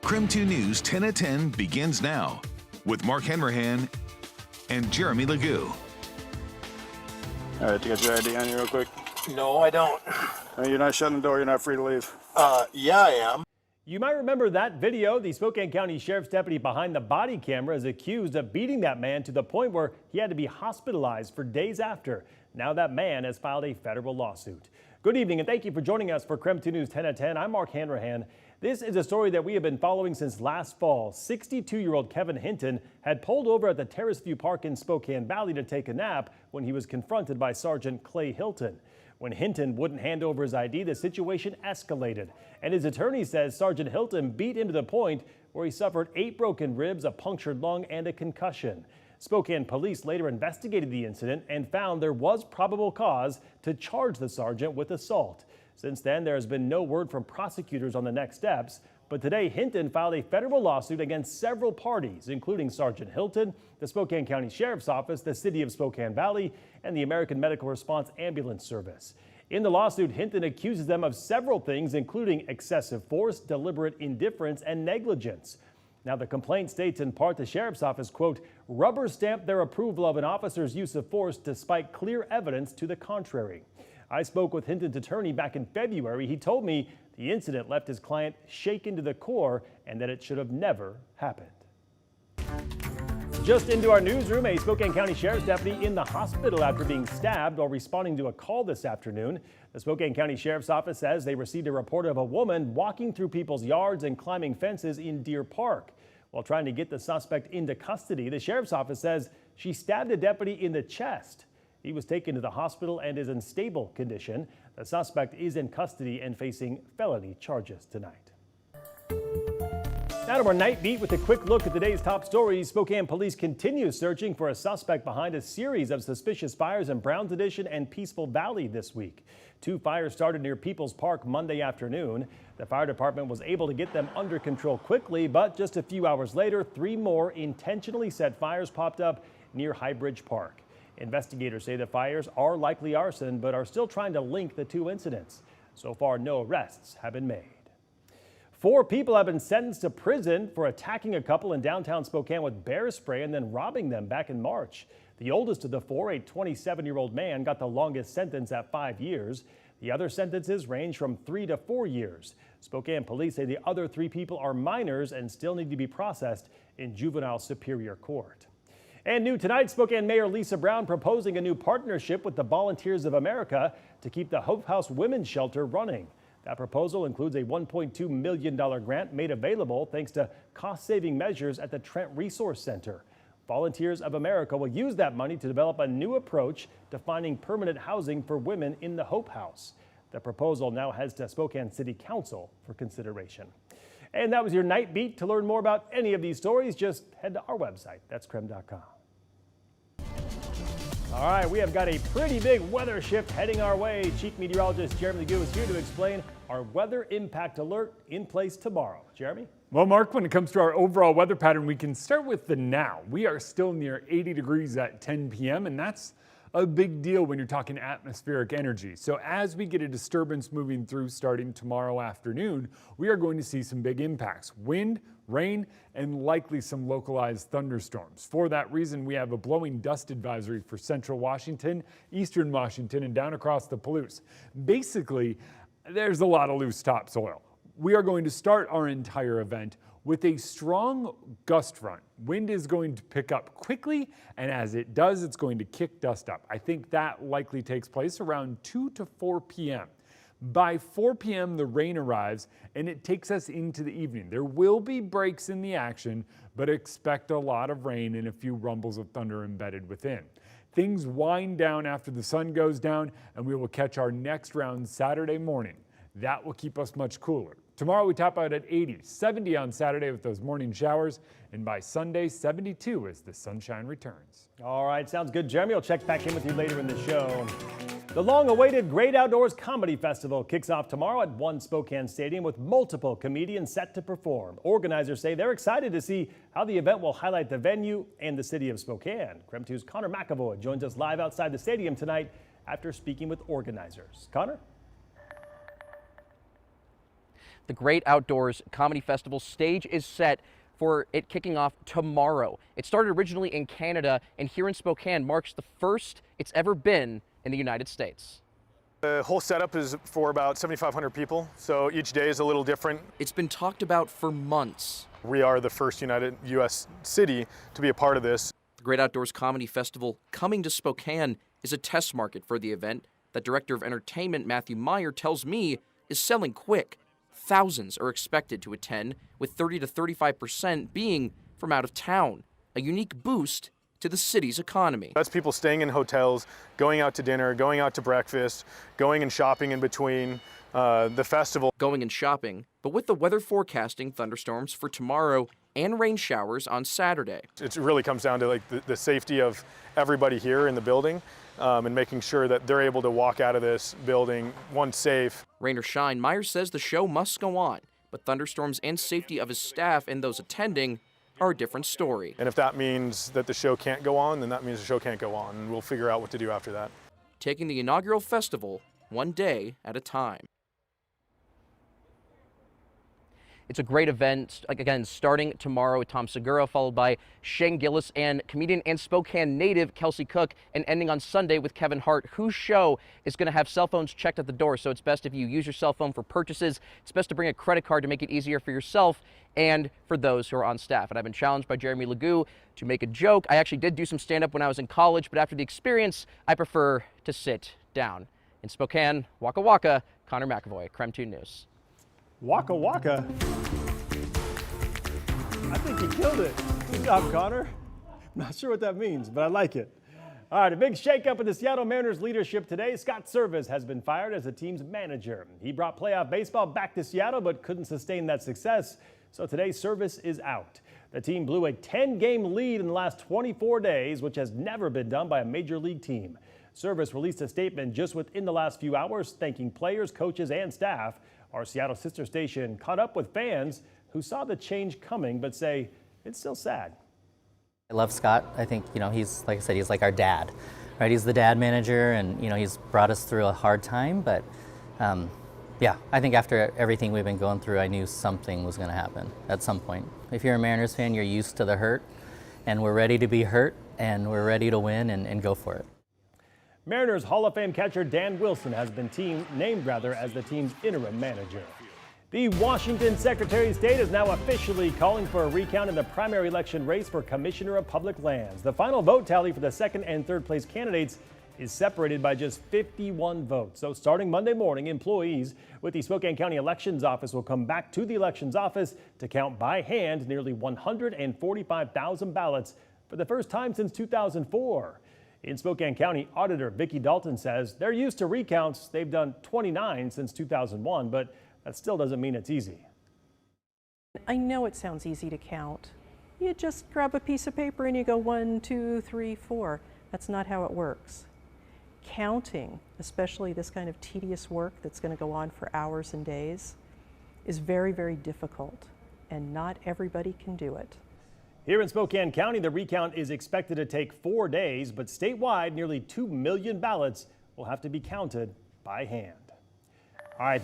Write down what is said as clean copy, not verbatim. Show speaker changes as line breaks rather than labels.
KREM 2 News 10 at 10 begins now with Mark Hanrahan and Jeremy Legoo.
All right, you got your ID on you real quick?
No, I don't.
You're not shutting the door. You're not free to leave.
Yeah, I am.
You might remember that video. The Spokane County Sheriff's deputy behind the body camera is accused of beating that man to the point where he had to be hospitalized for days after. Now that man has filed a federal lawsuit. Good evening and thank you for joining us for KREM 2 News 10 at 10. I'm Mark Hanrahan. This is a story that we have been following since last fall. 62-year-old Kevin Hinton had pulled over at the Terrace View Park in Spokane Valley to take a nap when he was confronted by Sergeant Clay Hilton. When Hinton wouldn't hand over his ID, the situation escalated. And his attorney says Sergeant Hilton beat him to the point where he suffered 8 broken ribs, a punctured lung, and a concussion. Spokane police later investigated the incident and found there was probable cause to charge the sergeant with assault. Since then, there has been no word from prosecutors on the next steps. But today, Hinton filed a federal lawsuit against several parties, including Sergeant Hilton, the Spokane County Sheriff's Office, the City of Spokane Valley, and the American Medical Response Ambulance Service. In the lawsuit, Hinton accuses them of several things, including excessive force, deliberate indifference, and negligence. Now, the complaint states in part the Sheriff's Office, quote, rubber stamped their approval of an officer's use of force despite clear evidence to the contrary. I spoke with Hinton's attorney back in February. He told me the incident left his client shaken to the core and that it should have never happened. Just into our newsroom, a Spokane County Sheriff's deputy in the hospital after being stabbed while responding to a call this afternoon. The Spokane County Sheriff's Office says they received a report of a woman walking through people's yards and climbing fences in Deer Park. While trying to get the suspect into custody, the Sheriff's Office says she stabbed a deputy in the chest. He was taken to the hospital and is in stable condition. The suspect is in custody and facing felony charges tonight. Now to our night beat with a quick look at today's top stories. Spokane police continue searching for a suspect behind a series of suspicious fires in Browns Addition and Peaceful Valley this week. 2 fires started near Peoples Park Monday afternoon. The fire department was able to get them under control quickly, but just a few hours later, 3 more intentionally set fires popped up near High Bridge Park. Investigators say the fires are likely arson, but are still trying to link the 2 incidents. So far, no arrests have been made. 4 people have been sentenced to prison for attacking a couple in downtown Spokane with bear spray and then robbing them back in March. The oldest of the 4, a 27-year-old man, got the longest sentence at 5 years. The other sentences range from 3 to 4 years. Spokane police say the other 3 people are minors and still need to be processed in juvenile superior court. And new tonight, Spokane Mayor Lisa Brown proposing a new partnership with the Volunteers of America to keep the Hope House Women's Shelter running. That proposal includes a $1.2 million grant made available thanks to cost-saving measures at the Trent Resource Center. Volunteers of America will use that money to develop a new approach to finding permanent housing for women in the Hope House. The proposal now heads to Spokane City Council for consideration. And that was your Night Beat. To learn more about any of these stories, just head to our website. That's KREM.com. All right, we have got a pretty big weather shift heading our way. Chief Meteorologist Jeremy Legoo is here to explain our weather impact alert in place tomorrow. Jeremy?
Well, Mark, when it comes to our overall weather pattern, we can start with the now. We are still near 80 degrees at 10 p.m., and that's a big deal when you're talking atmospheric energy. So as we get a disturbance moving through starting tomorrow afternoon, we are going to see some big impacts. Wind, rain, and likely some localized thunderstorms. For that reason, we have a blowing dust advisory for central Washington, eastern Washington, and down across the Palouse. Basically, there's a lot of loose topsoil. We are going to start our entire event with a strong gust front. Wind is going to pick up quickly, and as it does, it's going to kick dust up. I think that likely takes place around 2 to 4 p.m. By 4 p.m., the rain arrives, and it takes us into the evening. There will be breaks in the action, but expect a lot of rain and a few rumbles of thunder embedded within. Things wind down after the sun goes down, and we will catch our next round Saturday morning. That will keep us much cooler. Tomorrow we top out at 80, 70 on Saturday with those morning showers, and by Sunday, 72 as the sunshine returns.
All right, sounds good, Jeremy. I'll check back in with you later in the show. The long-awaited Great Outdoors Comedy Festival kicks off tomorrow at One Spokane Stadium with multiple comedians set to perform. Organizers say they're excited to see how the event will highlight the venue and the city of Spokane. KREM 2's Connor McAvoy joins us live outside the stadium tonight after speaking with organizers. Connor?
The Great Outdoors Comedy Festival stage is set for it kicking off tomorrow. It started originally in Canada, and here in Spokane marks the first it's ever been in the United States.
The whole setup is for about 7,500 people, so each day is a little different.
It's been talked about for months.
We are the first U.S. city to be a part of this.
The Great Outdoors Comedy Festival coming to Spokane is a test market for the event that Director of Entertainment Matthew Meyer tells me is selling quick. Thousands are expected to attend, with 30 to 35% being from out of town, a unique boost to the city's economy.
That's people staying in hotels, going out to dinner, going out to breakfast, going and shopping in between the festival.
Going and shopping, but with the weather forecasting thunderstorms for tomorrow and rain showers on Saturday.
It really comes down to like the safety of everybody here in the building and making sure that they're able to walk out of this building, one, safe.
Rain or shine, Myers says the show must go on, but thunderstorms and safety of his staff and those attending are a different story.
And if that means that the show can't go on, then that means the show can't go on, and we'll figure out what to do after that.
Taking the inaugural festival one day at a time. It's a great event, again, starting tomorrow with Tom Segura, followed by Shane Gillis and comedian and Spokane native Kelsey Cook, and ending on Sunday with Kevin Hart, whose show is going to have cell phones checked at the door. So it's best if you use your cell phone for purchases. It's best to bring a credit card to make it easier for yourself and for those who are on staff. And I've been challenged by Jeremy Legoo to make a joke. I actually did do some stand-up when I was in college, but after the experience, I prefer to sit down. In Spokane, Waka Waka, Connor McAvoy, KREM 2 News.
Waka Waka. I think you killed it. Good job, Connor. I'm not sure what that means, but I like it. All right, a big shakeup in the Seattle Mariners leadership today. Scott Service has been fired as the team's manager. He brought playoff baseball back to Seattle, but couldn't sustain that success. So today, Service is out. The team blew a 10-game lead in the last 24 days, which has never been done by a major league team. Service released a statement just within the last few hours, thanking players, coaches, and staff. Our Seattle sister station caught up with fans who saw the change coming, but say it's still sad.
I love Scott. I think, he's, like I said, he's like our dad, right? He's the dad manager, and, he's brought us through a hard time, but yeah, I think after everything we've been going through, I knew something was going to happen at some point. If you're a Mariners fan, you're used to the hurt, and we're ready to be hurt, and we're ready to win and go for it.
Mariners Hall of Fame catcher Dan Wilson has been named as the team's interim manager. The Washington Secretary of State is now officially calling for a recount in the primary election race for Commissioner of Public Lands. The final vote tally for the second and third place candidates is separated by just 51 votes. So starting Monday morning, employees with the Spokane County Elections Office will come back to the elections office to count by hand nearly 145,000 ballots for the first time since 2004. In Spokane County, Auditor Vicki Dalton says they're used to recounts. They've done 29 since 2001, but that still doesn't mean it's easy.
I know it sounds easy to count. You just grab a piece of paper and you go 1, 2, 3, 4. That's not how it works. Counting, especially this kind of tedious work that's going to go on for hours and days, is very, very difficult, and not everybody can do it.
Here in Spokane County, the recount is expected to take 4 days, but statewide, nearly 2 million ballots will have to be counted by hand. All right.